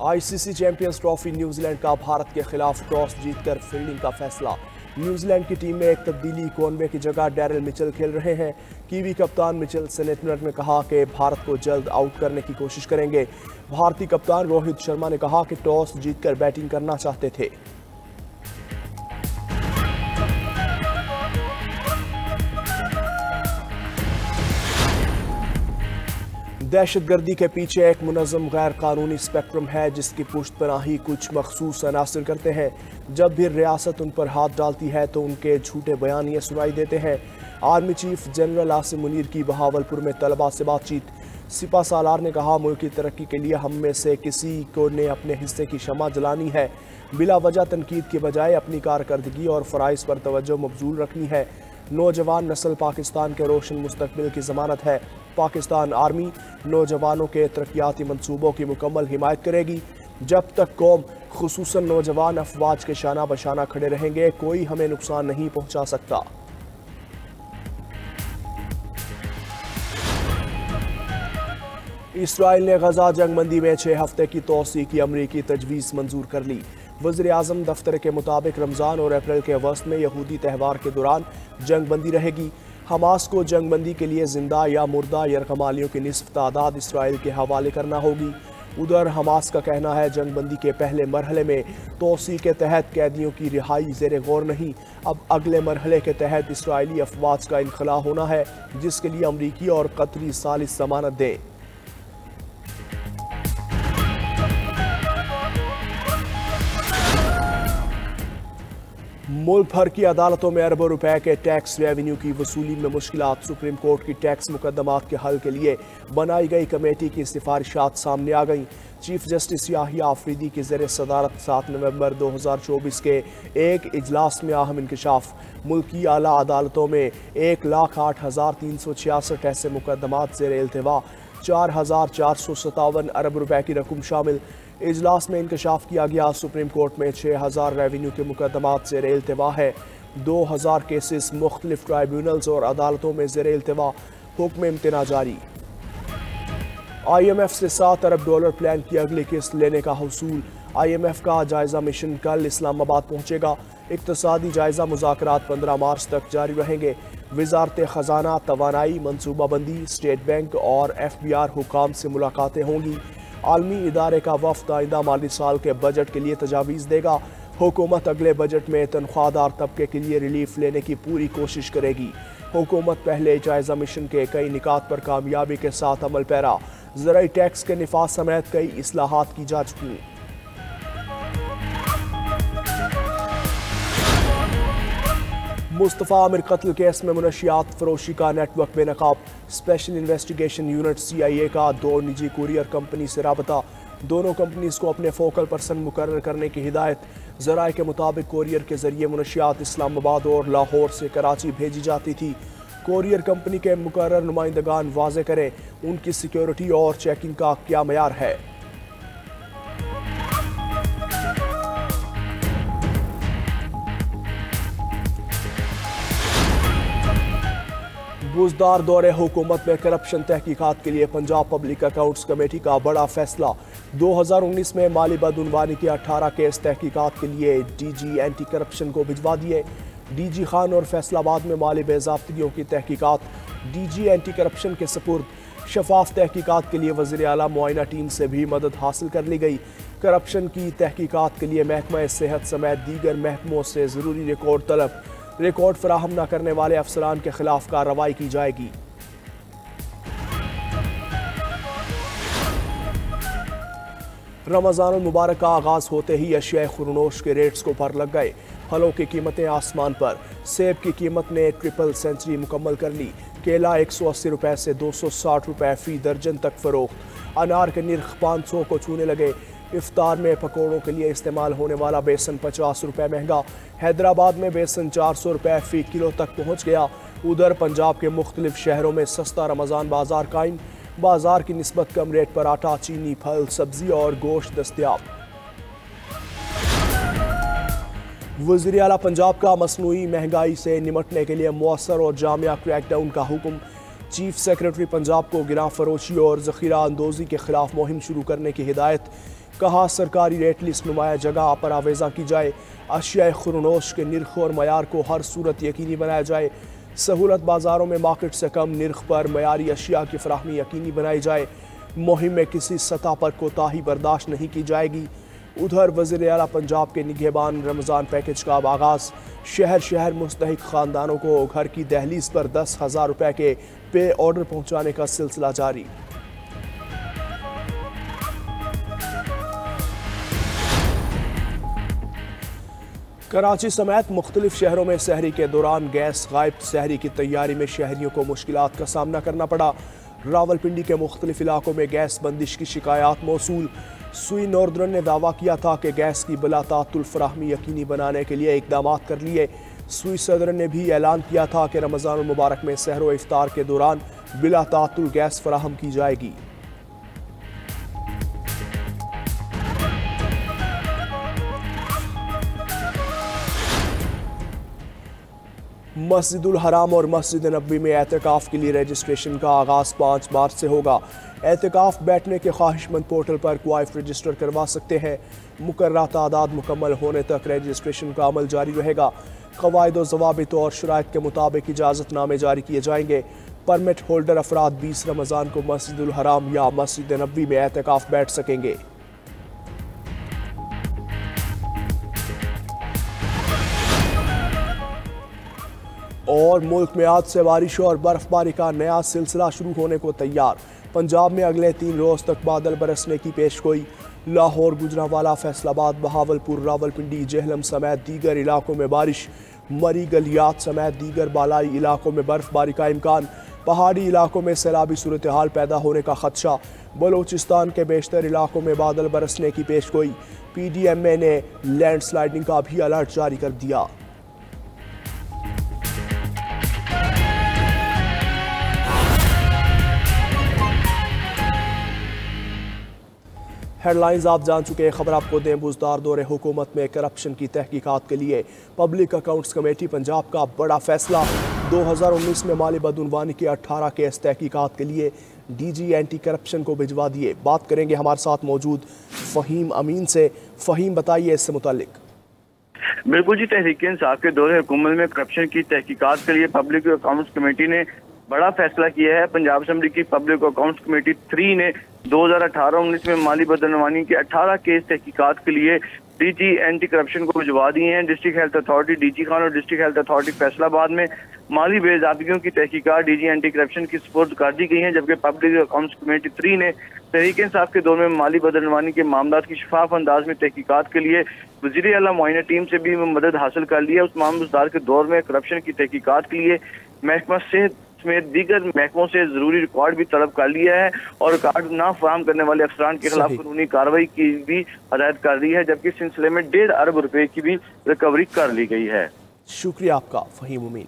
ICC champions trophy New Zealand का भारत के खिलाफ टॉस जीतकर फील्डिंग का फैसला। न्यूजीलैंड की टीम में एक तब्दीली, कॉनवे की जगह डैरिल मिचेल खेल रहे हैं। कीवी कप्तान मिचेल सेनेटनर ने कहा कि भारत को जल्द आउट करने की कोशिश करेंगे। भारतीय कप्तान रोहित शर्मा ने कहा कि टॉस जीतकर बैटिंग करना चाहते थे। दहशतगर्दी के पीछे एक मुनज़्ज़म गैर कानूनी स्पेक्ट्रम है जिसकी पुश्तपनाही कुछ मखसूस अनासर करते हैं। जब भी रियासत उन पर हाथ डालती है तो उनके झूठे बयानिए सुनाई देते हैं। Army chief general Asim Munir की बहावलपुर में तलबा से बातचीत। सिपा सालार ने कहा, मुल्क की तरक्की के लिए हम में से किसी को ने अपने हिस्से की शमा जलानी है। बिला वजह तनकीद के बजाय अपनी कारकर्दगी और फ़राइज़ पर तवज्जो मबजूल रखनी है। नौजवान नस्ल पाकिस्तान के रोशन मुस्तकबिल की ज़मानत है। पाकिस्तान आर्मी नौजवानों के तरक्याती मंसूबों की मुकम्मल हिमायत करेगी। जब तक कौम खुसूसन नौजवान अफवाज के शाना बशाना खड़े रहेंगे, कोई हमें नुकसान नहीं पहुंचा सकता। इसराइल ने गजा जंगबंदी में 6 हफ्ते की तोसी की अमरीकी तजवीज़ मंजूर कर ली। वज़ीर आज़म दफ्तर के मुताबिक रमज़ान और अप्रैल के वस्त में यहूदी त्यौहार के दौरान जंगबंदी रहेगी। हमास को जंगबंदी के लिए जिंदा या मुर्दा यरगमालियों की निस्फ तादाद इसराइल के हवाले करना होगी। उधर हमास का कहना है, जंगबंदी के पहले मरहले में तोसी के तहत कैदियों की रिहाई ज़ेरे गौर नहीं। अब अगले मरहले के तहत इसराइली अफवाज का इनखला होना है, जिसके लिए अमरीकी और कतरी सालिस जमानत दें। मुल्क भर की अदालतों में अरबों रुपए के टैक्स रेवेन्यू की वसूली में मुश्किलात। सुप्रीम कोर्ट की टैक्स मुकदमात के हल के लिए बनाई गई कमेटी की सिफारिशात सामने आ गईं। चीफ जस्टिस याहिया आफरीदी की ज़ेर सदारत 7 नवंबर 2024 के एक इजलास में अहम इंकशाफ। मुल्क की आला अदालतों में 1,08,366 ऐसे मुकदमात ज़ेर इल्तिवा, 4,457 अरब रुपए की रकम शामिल। इजलास में इंकशाफ किया गया, सुप्रीम कोर्ट में 6,000 रेवेन्यू के मुकदमात ज़ेर इल्तिवा है। 2,000 केसेस मुख्तलिफ ट्राइब्यूनल्स और अदालतों में ज़ेर इल्तिवा। हुक्म इम्तना जारी। IMF से $7 अरब प्लान की अगली किस्त लेने का हसूल। IMF का जायजा मिशन कल इस्लामाबाद पहुंचेगा। इक्तसादी जायजा मुज़ाकरात 15 मार्च तक जारी रहेंगे। वजारत ख़जाना, तवानाई, मनसूबाबंदी, स्टेट बैंक और FBR हुकाम से मुलाकातें होंगी। आलमी इदारे का वफ़द आइंदा माली साल के बजट के लिए तजावीज़ देगा। हुकूमत अगले बजट में तनख्वाहदार तबके के लिए रिलीफ लेने की पूरी कोशिश करेगी। हुकूमत पहले जायजा मिशन के कई निकात पर कामयाबी के साथ अमल पैरा। ज़राई टैक्स के निफाज समेत कई इस्लाहात की जा चुकी। मुस्तफ़ा आमिर कत्ल केस में मुनशियात फरोशी का नेटवर्क बेनकाब। स्पेशल इन्वेस्टिगेशन यूनिट CIA का 2 निजी कुरियर कंपनी से राबता। दोनों कंपनीज को अपने फोकल पर्सन मुकर्रर करने की हिदायत। ज़राए के मुताबिक कोरियर के जरिए मुनशियात इस्लामाबाद और लाहौर से कराची भेजी जाती थी। कोरियर कंपनी के मुकर्रर नुमाइंदगान वाज़े करें, उनकी सिक्योरिटी और चेकिंग का क्या मयार है। बुज़दार दौरे हुकूमत में करप्शन तहकीकात के लिए पंजाब पब्लिक अकाउंट्स कमेटी का बड़ा फैसला। 2019 में माली बदउनवानी के 18 केस तहकीकात के लिए DG एंटी करप्शन को भिजवा दिए। DG खान और फैसलाबाद में माली बेज़ाब्तियों की तहकीकात DG एंटी करप्शन के सपुर्द। शफाफ तहकीकात के लिए वज़ीर आला मुआयना टीम से भी मदद हासिल कर ली गई। करप्शन की तहकीकात के लिए महकमा सेहत समेत दीगर महकमों से ज़रूरी रिकॉर्ड तलब। रिकॉर्ड फराहम न करने वाले अफसरान के खिलाफ कार्रवाई की जाएगी। रमज़ानुल मुबारक का आगाज़ होते ही अशिया खुरनोश के रेट्स को पर लग गए। फलों की कीमतें आसमान पर। सेब की कीमत ने ट्रिपल सेंचुरी मुकम्मल कर ली। केला 180 रुपए से 260 रुपए फी दर्जन तक फरोख्त। अनार के निर्ख 500 को छूने लगे। इफ्तार में पकौड़ों के लिए इस्तेमाल होने वाला बेसन 50 रुपए महंगा। हैदराबाद में बेसन 400 रुपए फी किलो तक पहुँच गया। उधर पंजाब के मुख्तलिफ शहरों में सस्ता रमज़ान बाजार कायम। बाजार की निस्बत कम रेट पर आटा, चीनी, फल, सब्जी और गोश्त दस्तयाब। वज़ीर आला पंजाब का मसनूई महंगाई से निमटने के लिए मौसर और जामिया क्रैकडाउन का हुक्म। चीफ सेक्रेटरी पंजाब को गिरां फरोशी और ज़ख़ीरा अंदोज़ी के खिलाफ मुहिम शुरू करने की हिदायत। कहा सरकारी रेट लिस्ट नुमाया जगह पर आवेजा की जाए, अशिया खुरनोश के निर्ख और मयार को हर सूरत यकीनी बनाया जाए, सहूलत बाजारों में मार्केट से कम निर्ख पर मयारी अशिया की फराहमी यकीनी बनाई जाए, मुहिम में किसी सतह पर कोताही बर्दाश्त नहीं की जाएगी। उधर वज़ीर आला पंजाब के निगहबान रमज़ान पैकेज का अब आगाज़, शहर शहर मुस्तहिक ख़ानदानों को घर की दहलीज पर 10,000 रुपये के पे ऑर्डर पहुँचाने का सिलसिला जारी। कराची समेत मुख्तलिफ शहरों में सहरी के दौरान गैस गायब, सहरी की तैयारी में शहरियों को मुश्किलात का सामना करना पड़ा। रावलपिंडी के मुख्तलिफ इलाकों में गैस बंदिश की शिकायत मौसूल। सुई नॉर्दर्न ने दावा किया था कि गैस की बिला तातुल फराहमी यकीनी बनाने के लिए इकदाम कर लिए। सुई सदर ने भी ऐलान किया था कि रमज़ान मुबारक में सहर व इफ्तार के दौरान बिला तातुल गैस फराहम की जाएगी। मस्जिदुल हराम और मस्जिद नबवी में एहतिकाफ के लिए रजिस्ट्रेशन का आगाज़ 5 मार्च से होगा। एहतिकाफ बैठने के ख्वाहिशमंद पोर्टल पर क्वाइफ रजिस्टर करवा सकते हैं। मुकर्रर तादाद मुकम्मल होने तक रजिस्ट्रेशन का अमल जारी रहेगा। क़वाइद व ज़वाबित और शराइत के मुताबिक इजाज़तनामे जारी किए जाएंगे। परमिट होल्डर अफराद 20 रमज़ान को मस्जिदुल हराम या मस्जिद नबवी में एहतिकाफ बैठ सकेंगे। और मुल्क में आज से बारिश और बर्फबारी का नया सिलसिला शुरू होने को तैयार। पंजाब में अगले 3 रोज तक बादल बरसने की पेशगोई। लाहौर, गुजरांवाला, फैसलाबाद, बहावलपुर, रावलपिंडी, जेहलम समेत दीगर इलाकों में बारिश। मरी, गलियात समेत दीगर बालाई इलाकों में बर्फबारी का इम्कान। पहाड़ी इलाकों में सैलाबी सूरत हाल पैदा होने का खदशा। बलोचिस्तान के बेशतर इलाकों में बादल बरसने की पेशगोई। PDMA ने लैंडस्लाइडिंग का भी अलर्ट जारी कर दिया। हेडलाइंस आप जान चुके हैं, खबर आपको दें। बुजदार दौरे हुकूमत में करप्शन की तहकीकात के लिए पब्लिक अकाउंट्स कमेटी पंजाब का बड़ा फैसला। 2019 में माली बदउनवानी के 18 केस तहकीकात के लिए DG एंटी करप्शन को भिजवा दिए। बात करेंगे हमारे साथ मौजूद फ़हीम अमीन से। फ़हीम, बताइए इससे मुतालिक। बिल्कुल जी, तहरीक इंसाफ के दौरे हुकूमत में करप्शन की तहकीकात के लिए पब्लिक अकाउंट्स कमेटी ने बड़ा फैसला किया है। पंजाब असेंबली की पब्लिक अकाउंट्स कमेटी 3 ने 2018-19 में माली बदनवानी के 18 केस तहकीकात के लिए DG एंटी करप्शन को भिजवा दिए हैं। District health authority DG Khan और डिस्ट्रिक्ट हेल्थ अथॉरिटी फैसलाबाद में माली बेज़ाबतियों की तहकीकात DG एंटी करप्शन की सुपुर्द कर दी गई हैं, जबकि पब्लिक अकाउंट्स कमेटी 3 ने तहरीक इंसाफ के दौर में माली बदनवानी के मामला की शफाफ अंदाज में तहकीकात के लिए वज़ीर आला मुआइना टीम से भी मदद हासिल कर ली है। उस मामलदार के दौर में करप्शन की तहकीकात के लिए महकमा सेहत समेत दीगर महकमों से जरूरी रिकॉर्ड भी तलब कर लिया है और रिकॉर्ड ना फराहम करने वाले अफसरान के खिलाफ कानूनी कार्रवाई की भी हदायत कर दी है, जबकि इस सिलसिले में 1.5 अरब रुपए की भी रिकवरी कर ली गई है। शुक्रिया आपका फ़हीम अमीन।